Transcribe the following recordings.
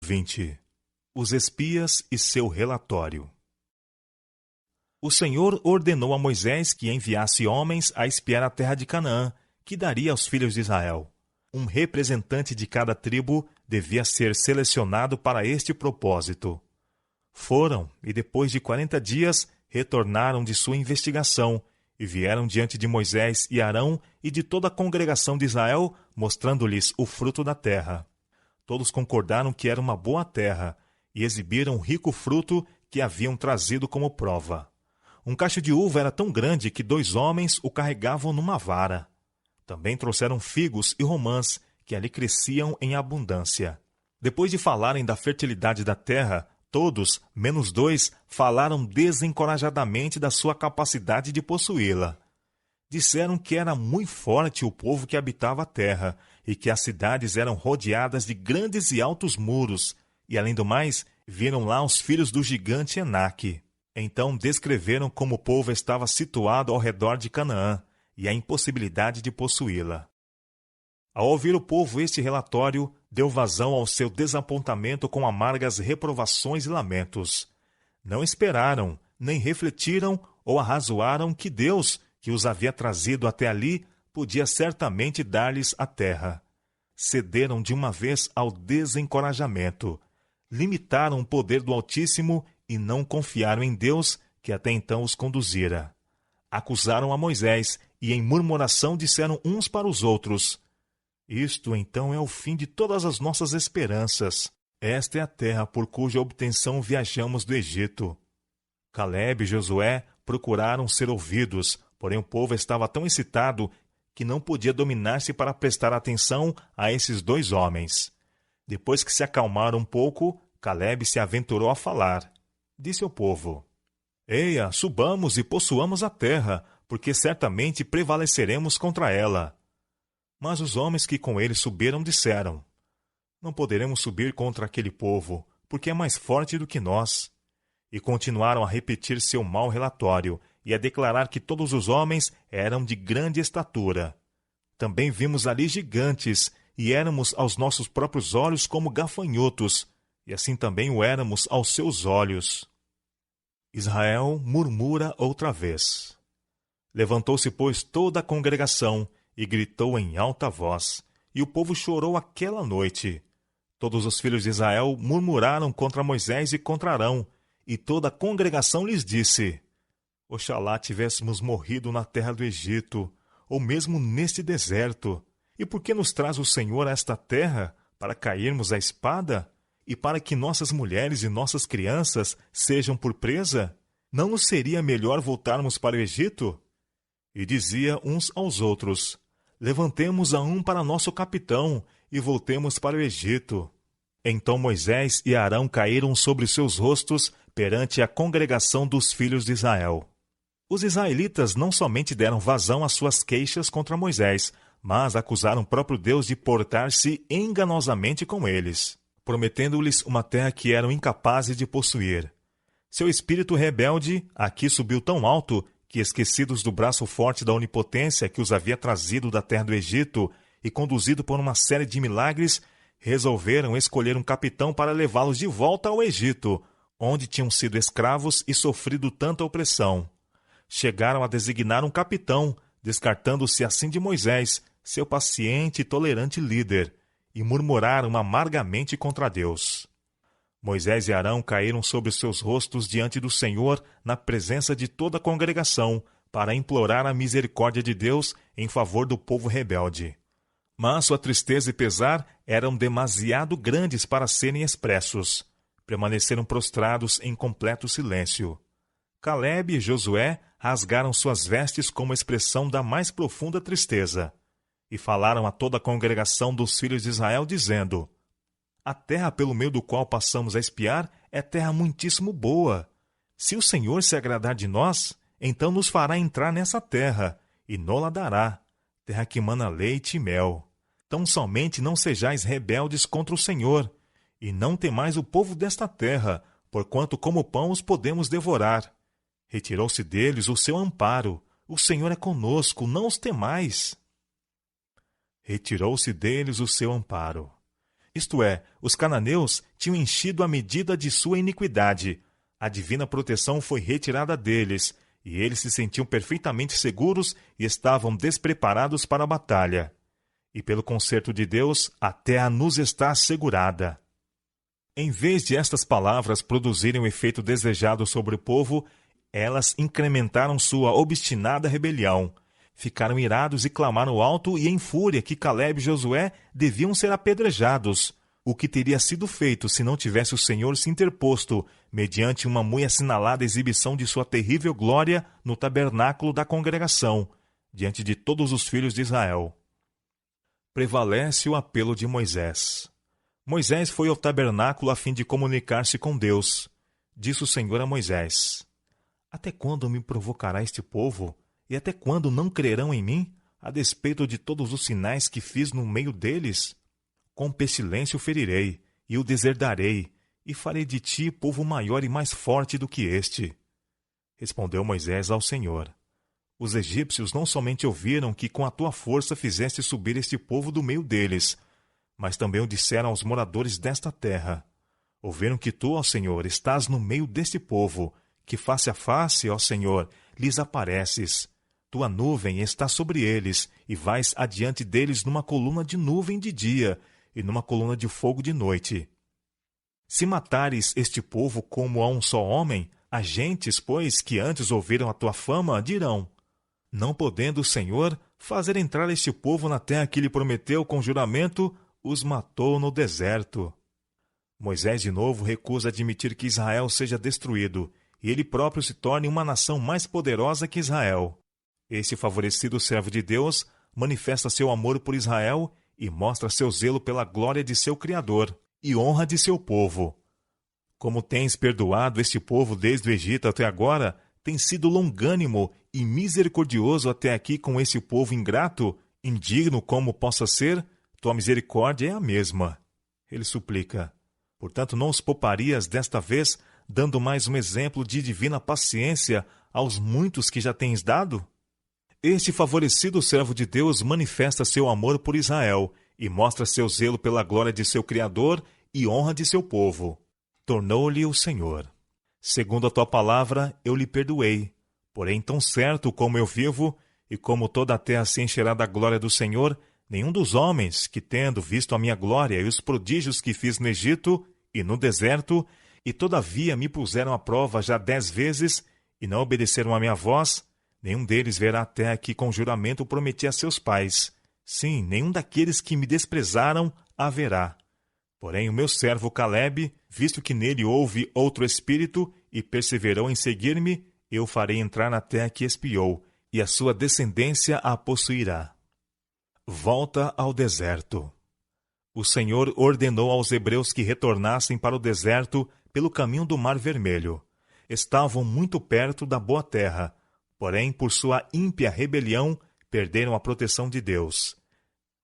20. Os espias e seu relatório. O Senhor ordenou a Moisés que enviasse homens a espiar a terra de Canaã, que daria aos filhos de Israel. Um representante de cada tribo devia ser selecionado para este propósito. Foram, e depois de 40 dias, retornaram de sua investigação, e vieram diante de Moisés e Arão e de toda a congregação de Israel, mostrando-lhes o fruto da terra. Todos concordaram que era uma boa terra, e exibiram o rico fruto que haviam trazido como prova. Um cacho de uva era tão grande que 2 homens o carregavam numa vara. Também trouxeram figos e romãs, que ali cresciam em abundância. Depois de falarem da fertilidade da terra, todos, menos 2, falaram desencorajadamente da sua capacidade de possuí-la. Disseram que era muito forte o povo que habitava a terra, e que as cidades eram rodeadas de grandes e altos muros, e além do mais, viram lá os filhos do gigante Enaque. Então descreveram como o povo estava situado ao redor de Canaã, e a impossibilidade de possuí-la. Ao ouvir o povo este relatório, deu vazão ao seu desapontamento com amargas reprovações e lamentos. Não esperaram, nem refletiram ou arrazoaram que Deus, que os havia trazido até ali, podia certamente dar-lhes a terra. Cederam de uma vez ao desencorajamento. Limitaram o poder do Altíssimo e não confiaram em Deus, que até então os conduzira. Acusaram a Moisés e em murmuração disseram uns para os outros: Isto então é o fim de todas as nossas esperanças. Esta é a terra por cuja obtenção viajamos do Egito. Calebe e Josué procuraram ser ouvidos, porém o povo estava tão excitado que não podia dominar-se para prestar atenção a esses 2 homens. Depois que se acalmaram um pouco, Calebe se aventurou a falar. Disse ao povo: Eia, subamos e possuamos a terra, porque certamente prevaleceremos contra ela. Mas os homens que com ele subiram disseram: Não poderemos subir contra aquele povo, porque é mais forte do que nós. E continuaram a repetir seu mau relatório, e a declarar que todos os homens eram de grande estatura. Também vimos ali gigantes, e éramos aos nossos próprios olhos como gafanhotos, e assim também o éramos aos seus olhos. Israel murmura outra vez. Levantou-se, pois, toda a congregação, e gritou em alta voz, e o povo chorou aquela noite. Todos os filhos de Israel murmuraram contra Moisés e contra Arão, e toda a congregação lhes disse: Oxalá tivéssemos morrido na terra do Egito, ou mesmo neste deserto. E por que nos traz o Senhor a esta terra, para cairmos à espada? E para que nossas mulheres e nossas crianças sejam por presa? Não nos seria melhor voltarmos para o Egito? E dizia uns aos outros: Levantemos a um para nosso capitão, e voltemos para o Egito. Então Moisés e Arão caíram sobre seus rostos perante a congregação dos filhos de Israel. Os israelitas não somente deram vazão às suas queixas contra Moisés, mas acusaram o próprio Deus de portar-se enganosamente com eles, prometendo-lhes uma terra que eram incapazes de possuir. Seu espírito rebelde aqui subiu tão alto que, esquecidos do braço forte da onipotência que os havia trazido da terra do Egito e conduzido por uma série de milagres, resolveram escolher um capitão para levá-los de volta ao Egito, onde tinham sido escravos e sofrido tanta opressão. Chegaram a designar um capitão, descartando-se assim de Moisés, seu paciente e tolerante líder, e murmuraram amargamente contra Deus. Moisés e Arão caíram sobre os seus rostos diante do Senhor, na presença de toda a congregação, para implorar a misericórdia de Deus em favor do povo rebelde. Mas sua tristeza e pesar eram demasiado grandes para serem expressos. Permaneceram prostrados em completo silêncio. Calebe e Josué rasgaram suas vestes como expressão da mais profunda tristeza, e falaram a toda a congregação dos filhos de Israel, dizendo: A terra pelo meio do qual passamos a espiar é terra muitíssimo boa. Se o Senhor se agradar de nós, então nos fará entrar nessa terra, e nola dará, terra que mana leite e mel. Tão somente não sejais rebeldes contra o Senhor, e não temais o povo desta terra, porquanto como pão os podemos devorar. Retirou-se deles o seu amparo. O Senhor é conosco, não os temais. Retirou-se deles o seu amparo. Isto é, os cananeus tinham enchido a medida de sua iniquidade. A divina proteção foi retirada deles, e eles se sentiam perfeitamente seguros e estavam despreparados para a batalha. E pelo conserto de Deus, a terra nos está assegurada. Em vez de estas palavras produzirem o efeito desejado sobre o povo, elas incrementaram sua obstinada rebelião. Ficaram irados e clamaram alto e em fúria que Calebe e Josué deviam ser apedrejados, o que teria sido feito se não tivesse o Senhor se interposto, mediante uma muito assinalada exibição de sua terrível glória no tabernáculo da congregação, diante de todos os filhos de Israel. Prevalece o apelo de Moisés. Moisés foi ao tabernáculo a fim de comunicar-se com Deus. Disse o Senhor a Moisés: Até quando me provocará este povo? E até quando não crerão em mim, a despeito de todos os sinais que fiz no meio deles? Com pestilência o ferirei, e o deserdarei, e farei de ti povo maior e mais forte do que este. Respondeu Moisés ao Senhor: Os egípcios não somente ouviram que com a tua força fizeste subir este povo do meio deles, mas também o disseram aos moradores desta terra. Ouviram que tu, ó Senhor, estás no meio deste povo, que face a face, ó Senhor, lhes apareces. Tua nuvem está sobre eles, e vais adiante deles numa coluna de nuvem de dia, e numa coluna de fogo de noite. Se matares este povo como a um só homem, as gentes, pois, que antes ouviram a tua fama, dirão: Não podendo o Senhor fazer entrar este povo na terra que lhe prometeu com juramento, os matou no deserto. Moisés de novo recusa admitir que Israel seja destruído, e ele próprio se torne uma nação mais poderosa que Israel. Este favorecido servo de Deus manifesta seu amor por Israel e mostra seu zelo pela glória de seu Criador e honra de seu povo. Como tens perdoado este povo desde o Egito até agora, tens sido longânimo e misericordioso até aqui com este povo ingrato, indigno como possa ser, tua misericórdia é a mesma. Ele suplica: Portanto, não os pouparias desta vez, dando mais um exemplo de divina paciência aos muitos que já tens dado? Este favorecido servo de Deus manifesta seu amor por Israel e mostra seu zelo pela glória de seu Criador e honra de seu povo. Tornou-lhe o Senhor: Segundo a tua palavra, eu lhe perdoei. Porém, tão certo como eu vivo, e como toda a terra se encherá da glória do Senhor, nenhum dos homens que, tendo visto a minha glória e os prodígios que fiz no Egito e no deserto, e todavia me puseram à prova já 10 vezes, e não obedeceram à minha voz, nenhum deles verá a terra que com juramento prometi a seus pais. Sim, nenhum daqueles que me desprezaram haverá. Porém, o meu servo Calebe, visto que nele houve outro espírito, e perseverou em seguir-me, eu farei entrar na terra que espiou, e a sua descendência a possuirá. Volta ao deserto. O Senhor ordenou aos hebreus que retornassem para o deserto pelo caminho do Mar Vermelho. Estavam muito perto da boa terra, porém, por sua ímpia rebelião, perderam a proteção de Deus.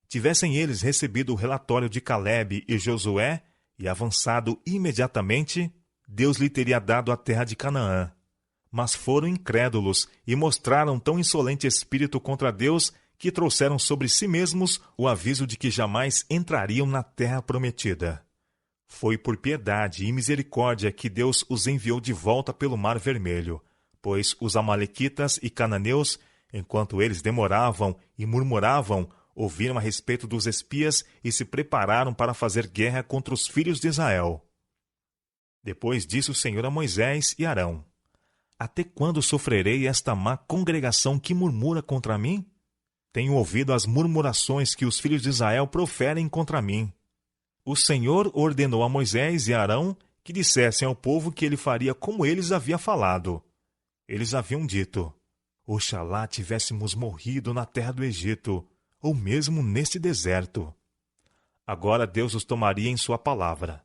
Tivessem eles recebido o relatório de Calebe e Josué e avançado imediatamente, Deus lhe teria dado a terra de Canaã. Mas foram incrédulos e mostraram tão insolente espírito contra Deus que trouxeram sobre si mesmos o aviso de que jamais entrariam na terra prometida. Foi por piedade e misericórdia que Deus os enviou de volta pelo Mar Vermelho, pois os amalequitas e cananeus, enquanto eles demoravam e murmuravam, ouviram a respeito dos espias e se prepararam para fazer guerra contra os filhos de Israel. Depois disse o Senhor a Moisés e Arão: Até quando sofrerei esta má congregação que murmura contra mim? Tenho ouvido as murmurações que os filhos de Israel proferem contra mim. O Senhor ordenou a Moisés e Arão que dissessem ao povo que ele faria como eles havia falado. Eles haviam dito: Oxalá tivéssemos morrido na terra do Egito, ou mesmo neste deserto. Agora Deus os tomaria em sua palavra.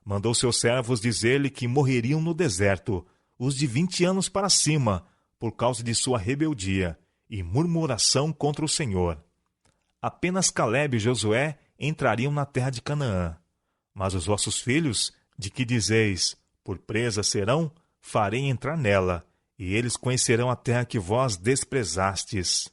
Mandou seus servos dizer-lhe que morreriam no deserto, os de 20 anos para cima, por causa de sua rebeldia e murmuração contra o Senhor. Apenas Calebe e Josué entrariam na terra de Canaã. Mas os vossos filhos, de que dizeis, por presa serão, farei entrar nela, e eles conhecerão a terra que vós desprezastes.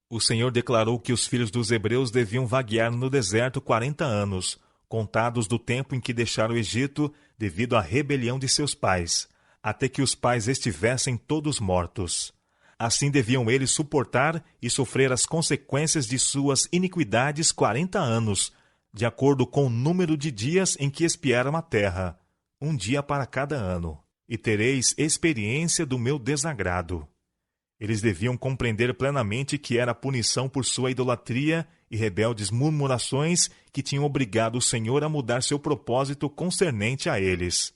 O Senhor declarou que os filhos dos hebreus deviam vaguear no deserto 40 anos, contados do tempo em que deixaram o Egito devido à rebelião de seus pais, até que os pais estivessem todos mortos. Assim deviam eles suportar e sofrer as consequências de suas iniquidades 40 anos, de acordo com o número de dias em que espiaram a terra, um dia para cada ano, e tereis experiência do meu desagrado. Eles deviam compreender plenamente que era a punição por sua idolatria e rebeldes murmurações que tinham obrigado o Senhor a mudar seu propósito concernente a eles.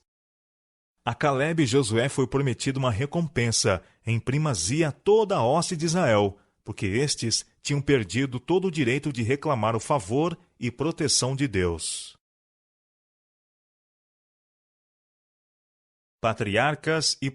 A Calebe e Josué foi prometida uma recompensa em primazia a toda a hoste de Israel, porque estes tinham perdido todo o direito de reclamar o favor e proteção de Deus. Patriarcas e